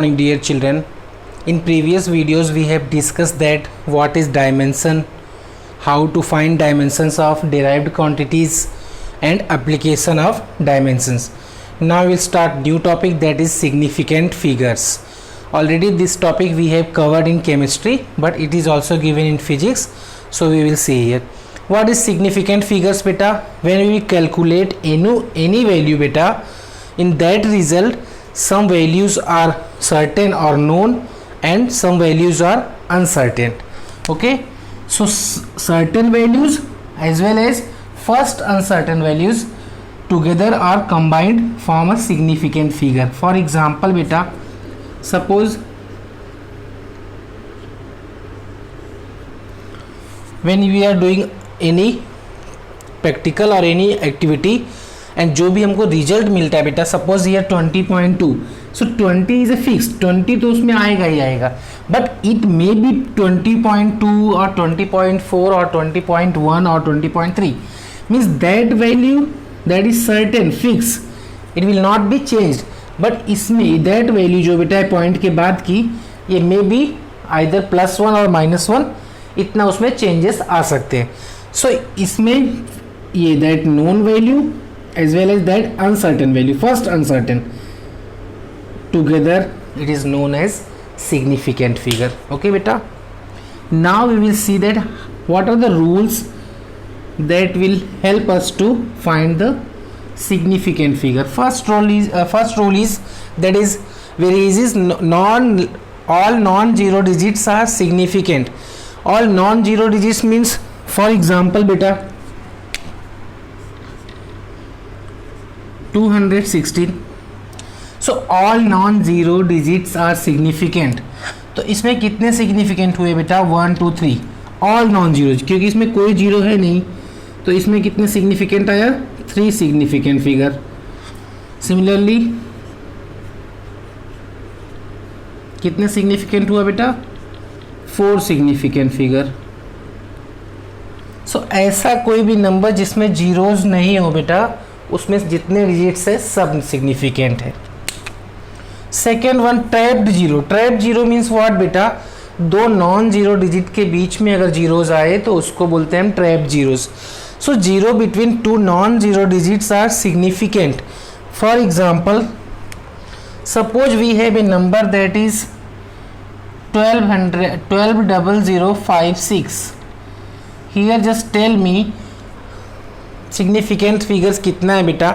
Morning dear children. In previous videos we have discussed that what is dimension, how to find dimensions of derived quantities and application of dimensions. Now we'll start new topic, that is significant figures. Already this topic we have covered in chemistry, but it is also given in physics, so we will see here. What is significant figures beta? When we calculate any value beta, in that result some values are certain or known and some values are uncertain. Okay, so certain values as well as first uncertain values together are combined form a significant figure. For example beta, suppose when we are doing any practical or any activity and जो भी हमको result मिलता है बेटा, suppose ये 20.2, सो 20 is a fix, 20 तो उसमें आएगा ही आएगा, बट इट मे बी 20.2 और 20.4 और 20.1 और 20.3, means that value that is certain fix, it will not be changed. But इसमें दैट वैल्यू जो बेटा है पॉइंट के बाद की, ये मे बी आइदर +1 और -1, इतना उसमें चेंजेस आ सकते हैं. सो इसमें ये that known value as well as that uncertain value, first uncertain, together it is known as significant figure. Okay beta, now we will see that what are the rules that will help us to find the significant figure. First rule is that is very easy, all non-zero digits are significant. All non-zero digits means, for example beta 216, so all non-zero digits are significant. तो इसमें कितने significant हुए बेटा? 1 2 3 all non-zero, क्योंकि इसमें कोई zero है नहीं, तो इसमें कितने significant आया? 3 significant figure. Similarly कितने significant हुआ बेटा? 4 significant figure. So ऐसा कोई भी नंबर जिसमें जीरोज नहीं हो बेटा, उसमें जितने डिजिट्स है सब सिग्निफिकेंट है. Second one, trapped zero. Trapped zero means what बेटा? दो नॉन जीरो डिजिट के बीच में अगर जीरोज आए तो उसको बोलते हैं हम trapped zeros. So zero between two non zero digits are significant. For example, suppose we have a number that is 120056. Here just tell me significant figures कितना है बेटा?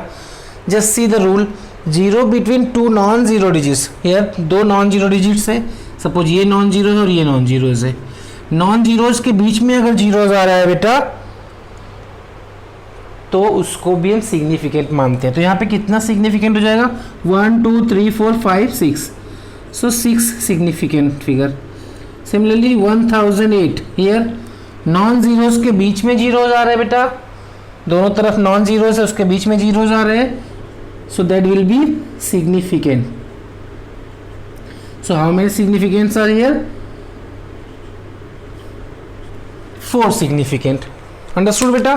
Just see the rule, zero between two non zero digits. Here दो non zero digits है, suppose ये non zero है और ये non zeros है. नॉन जीरोज के बीच में अगर जीरोज आ रहा है बेटा तो उसको भी हम सिग्निफिकेंट मानते हैं. तो यहाँ पे कितना सिग्निफिकेंट हो जाएगा? 1 2 3 4 5 6, सो 6 significant figure. Similarly 1008, here non zeros के बीच में जीरोज आ रहे हैं बेटा, दोनों तरफ नॉन जीरोज है, उसके बीच में जीरोज आ रहे हैं, so that will be significant. So how many significants are here? 4 significant. Understood beta?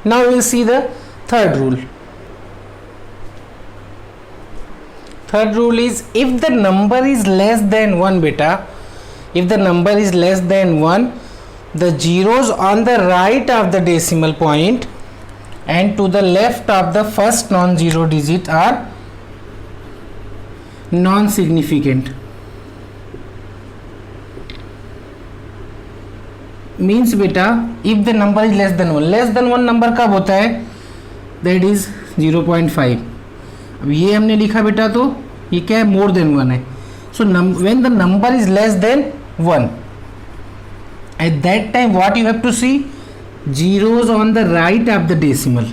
Now we will see the third rule. Third rule is, if the number is less than 1 beta, if the number is less than 1, the zeros on the right of the decimal point and to the left of the first non-zero digit are non-significant. Means beta, if the number is less than 1, less than 1 number कब होता है? That is 0.5. अब ये हमने लिखा बेटा, तो ये क्या है? more than 1 है. So when the number is less than 1, at that time what you have to see? Zeros on the right of the decimal.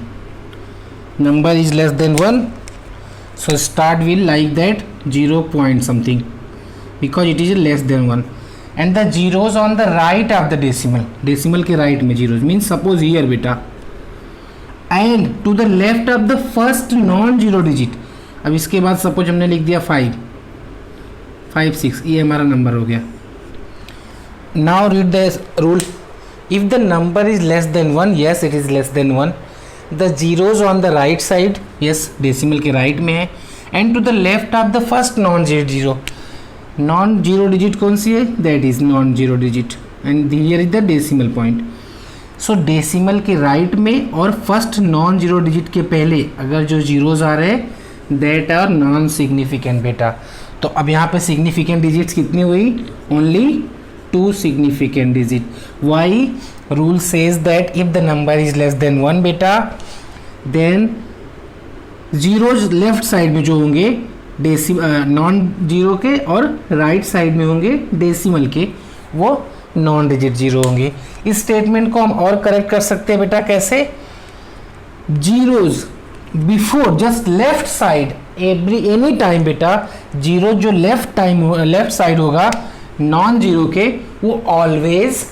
Number is less than 1, so start will like that 0 point something, because it is less than 1. And the zeros on the right of the decimal, decimal के right में zeros, means suppose here beta, and to the left of the first non zero digit. अब इसके बाद suppose हमने लिख दिया 5 5 6, ये हमारा नंबर हो गया. Now read the rule. If the number is less than 1, yes it is less than 1, the zeros on the right side, yes decimal के right में है, and to the left of the first non zero digit कौन सी है, that is non zero digit and here is the decimal point. So decimal के right में और first non zero digit के पहले अगर जो जीरोज आ रहे हैं दैट आर नॉन सिग्निफिकेंट बेटा. तो अब यहाँ पे सिग्निफिकेंट डिजिट्स कितनी हुई, only 2 significant digit. Why, rule says that if the number is less than 1 बेटा देन जीरोज लेफ्ट साइड में जो होंगे नॉन जीरो के और राइट साइड में होंगे डेसिमल के, वो नॉन डिजिट जीरो होंगे. इस स्टेटमेंट को हम और करेक्ट कर सकते हैं बेटा कैसे, zeros before just left side any time बेटा, जीरो जो लेफ्ट साइड होगा नॉन जीरो के वो ऑलवेज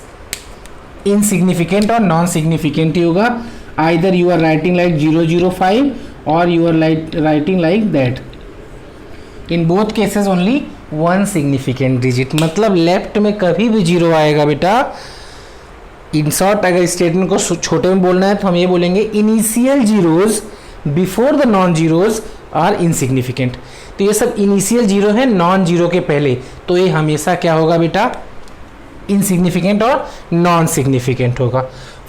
इनसिग्निफिकेंट और नॉन सिग्निफिकेंट ही होगा. Either you are writing like 005 और you are writing like that. In both cases only 1 significant digit. मतलब लेफ्ट में कभी भी जीरो आएगा बेटा. इन शॉर्ट अगर स्टेटमेंट को छोटे में बोलना है तो हम ये बोलेंगे initial zeros before the non zeros are insignificant. तो ये सब इनिशियल जीरो है नॉन जीरो के पहले, तो ये हमेशा क्या होगा बेटा, इनसिग्निफिकेंट और नॉन सिग्निफिकेंट होगा.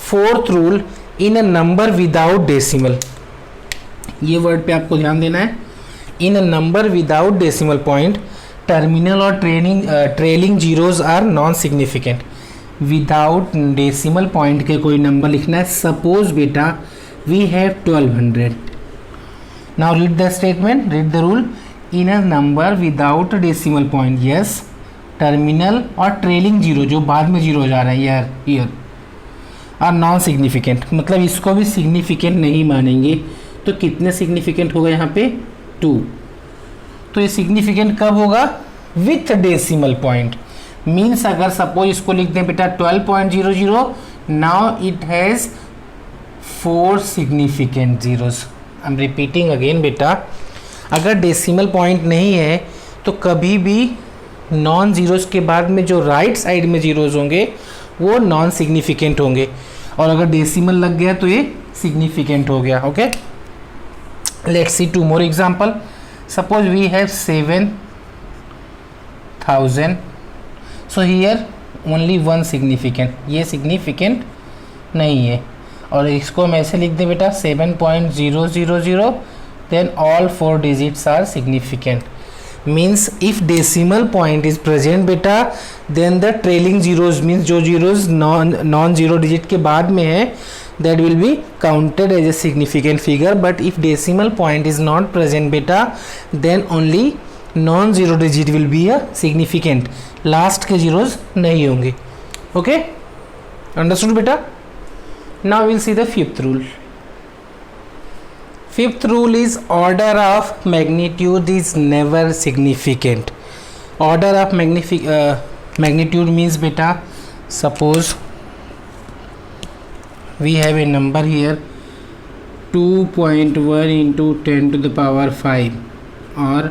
Fourth rule, in a number without decimal. ये वर्ड पे आपको ध्यान देना है. In a number without decimal point terminal और trailing zeros are non significant. Without decimal point के कोई नंबर लिखना है. सपोज बेटा we have 1200. Now read the statement, read the rule. In a number without decimal point, yes, terminal और trailing zero जो बाद में जीरो जा रहा है ईयर आर नॉन सिग्निफिकेंट. मतलब इसको भी सिग्निफिकेंट नहीं मानेंगे. तो कितने सिग्निफिकेंट होगा यहाँ पे, 2. तो ये सिग्निफिकेंट कब होगा, विथ डेसिमल पॉइंट. मीन्स अगर सपोज इसको लिख दें बेटा 12.00, now it has 4 significant zeros. I am repeating again बेटा, अगर डेसिमल पॉइंट नहीं है तो कभी भी नॉन जीरोज के बाद में जो राइट साइड में जीरोज होंगे वो नॉन सिग्निफिकेंट होंगे, और अगर डेसिमल लग गया तो ये सिग्निफिकेंट हो गया. Okay, let's see 2 more example. Suppose we have 7000. So here only 1 significant, ये सिग्निफिकेंट नहीं है. और इसको हम ऐसे लिख दें बेटा 7.000, then all 4 digits are significant. Means if decimal point is present बेटा then the trailing zeros, means जो जीरोज नॉन जीरो डिजिट के बाद में है that will be counted as a significant figure. But if decimal point is not present beta then only non zero digit will be a significant. Last के zeros नहीं होंगे. Okay, understood beta? Now we'll see the fifth rule. Fifth rule is order of magnitude is never significant. Order of magnitude means beta, suppose we have a number here 2.1 into 10 to the power 5 or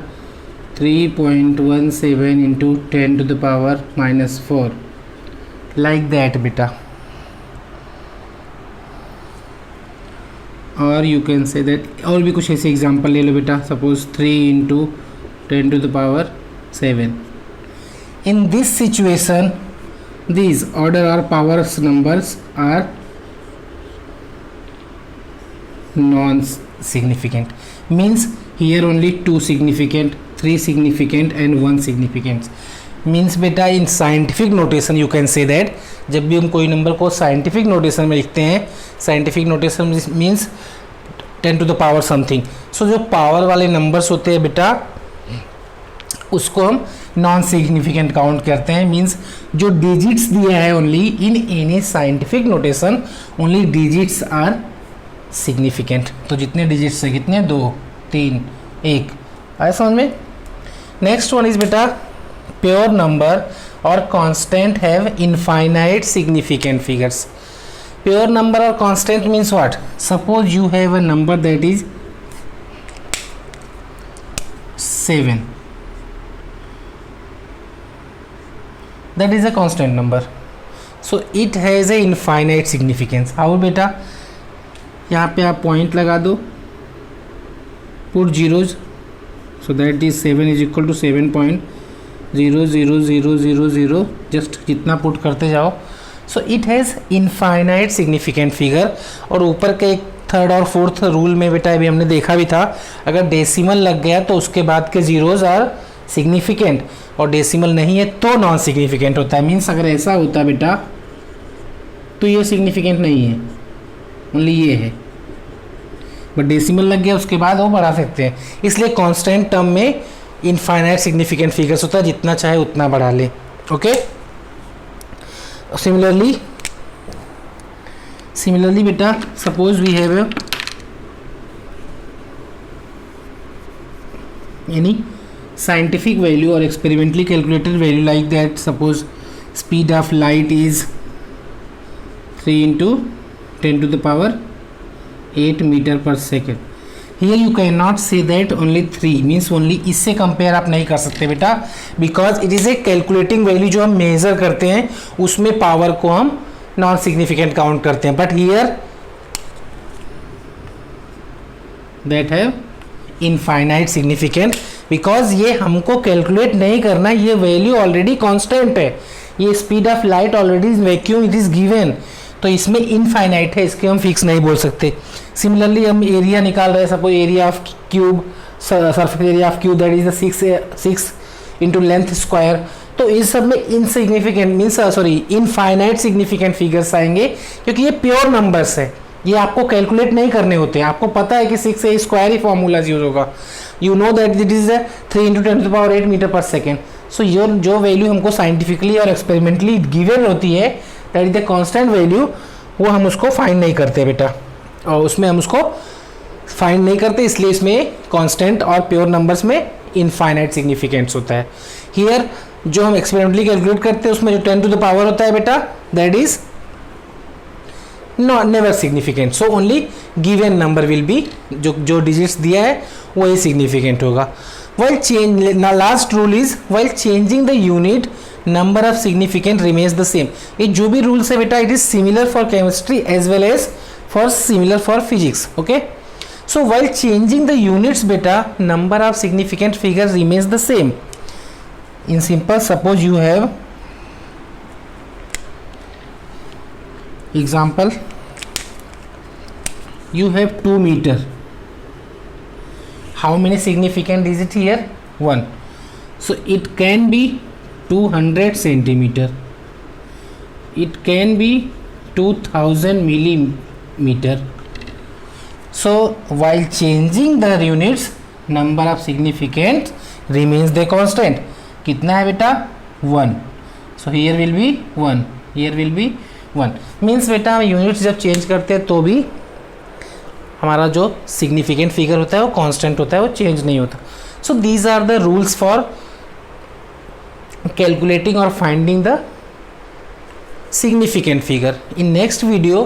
3.17 into 10 to the power minus 4, like that beta. और you can say that और भी कुछ ऐसे example ले लो बेटा. Suppose 3 into 10 to the power 7. In this situation these order or powers numbers are non-significant. Means here only 2 significant, 3 significant and 1 significant. Means बेटा in scientific notation you can say that जब भी हम कोई number को scientific notation में लिखते हैं, scientific notation means 10 to the power something. So जो पावर वाले नंबर्स होते हैं बेटा उसको हम नॉन सिग्निफिकेंट काउंट करते हैं. मीन्स जो डिजिट्स दिया है only in any scientific notation only digits are significant. तो जितने डिजिट्स है कितने, 2, 3, 1, आया समझ में. नेक्स्ट वन इज बेटा प्योर नंबर और constant have infinite significant figures. Pure number और constant means what. Suppose you have a number that is 7, that is a constant number, so it has a infinite significance. How बेटा, यहाँ पे आप point लगा दो, put zeros, so that is 7 is equal to 7.00000, जस्ट जितना put करते जाओ. So it has infinite significant figure. और ऊपर के एक थर्ड और फोर्थ रूल में बेटा अभी हमने देखा भी था, अगर डेसिमल लग गया तो उसके बाद के जीरोज आर सिग्निफिकेंट, और डेसिमल नहीं है तो नॉन सिग्निफिकेंट होता है. मीन्स अगर ऐसा होता है बेटा तो ये सिग्निफिकेंट नहीं है, ओनली ये है. बट डेसिमल लग गया उसके बाद वो बढ़ा सकते हैं. इसलिए कांस्टेंट टर्म में इनफाइनाइट सिग्निफिकेंट फिगर्स होता है, जितना चाहे उतना बढ़ा ले. Okay. Similarly beta, suppose we have any scientific value or experimentally calculated value like that. Suppose speed of light is 3 into 10 to the power 8 meter per second. Here you cannot say that only 3 means only इससे compare आप नहीं कर सकते बेटा, because it is a calculating value जो हम major करते हैं उसमें पावर को हम नॉन सिग्निफिकेंट काउंट करते हैं. But here that have infinite significant, because ये हमको कैलकुलेट नहीं करना, ये वैल्यू ऑलरेडी कांस्टेंट है. ये speed of light already vacuum it is given, तो इसमें इनफाइनाइट है, इसके हम फिक्स नहीं बोल सकते. सिमिलरली हम एरिया निकाल रहे हैं, suppose area of cube, surface area of cube that is 6 into length square. तो इस सब में insignificant means infinite significant figures आएंगे, क्योंकि ये प्योर नंबर्स है, ये आपको कैलकुलेट नहीं करने होते. आपको पता है कि 6 ए स्क्वायर ही फॉर्मूलाज यूज होगा. You know that it is 3 into 10 to the power 8 meter per second. So जो वैल्यू हमको साइंटिफिकली और एक्सपेरिमेंटली गिवन होती है that is the constant value, वो हम उसको फाइंड नहीं करते बेटा, और उसमें हम उसको फाइंड नहीं करते. इसलिए इसमें कांस्टेंट और प्योर नंबर्स में इनफाइनाइट सिग्निफिकेंस होता है. हियर जो हम एक्सपेरिमेंटली कैलकुलेट करते हैं उसमें जो 10 टू द पावर होता है बेटा that is never significant. So only given number will be, जो डिजिट्स दिया है वही सिग्निफिकेंट होगा. while change last rule is while changing the unit number of significant remains the same. ये जो भी रूल्स है बेटा it is similar for chemistry as well as for similar for physics. Okay. So while changing the units beta, number of significant figures remains the same. In simple, suppose you have example, you have 2 meter. How many significant is it here? 1. So it can be 200 centimeter. It can be 2000 millimeter. So while changing the units, number of significant remains the constant. कितना है बेटा? 1. So here will be 1. Here will be 1. Means बेटा units जब change करते हैं तो भी हमारा जो सिग्निफिकेंट फिगर होता है वो कांस्टेंट होता है, वो चेंज नहीं होता. So these are the rules for calculating or finding the significant figure. In next video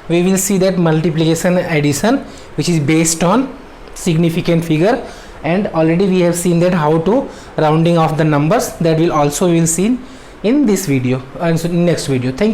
we will see that multiplication and addition which is based on significant figure, and already we have seen that how to rounding off the numbers, that will also we will see in this video and next video. Thank you.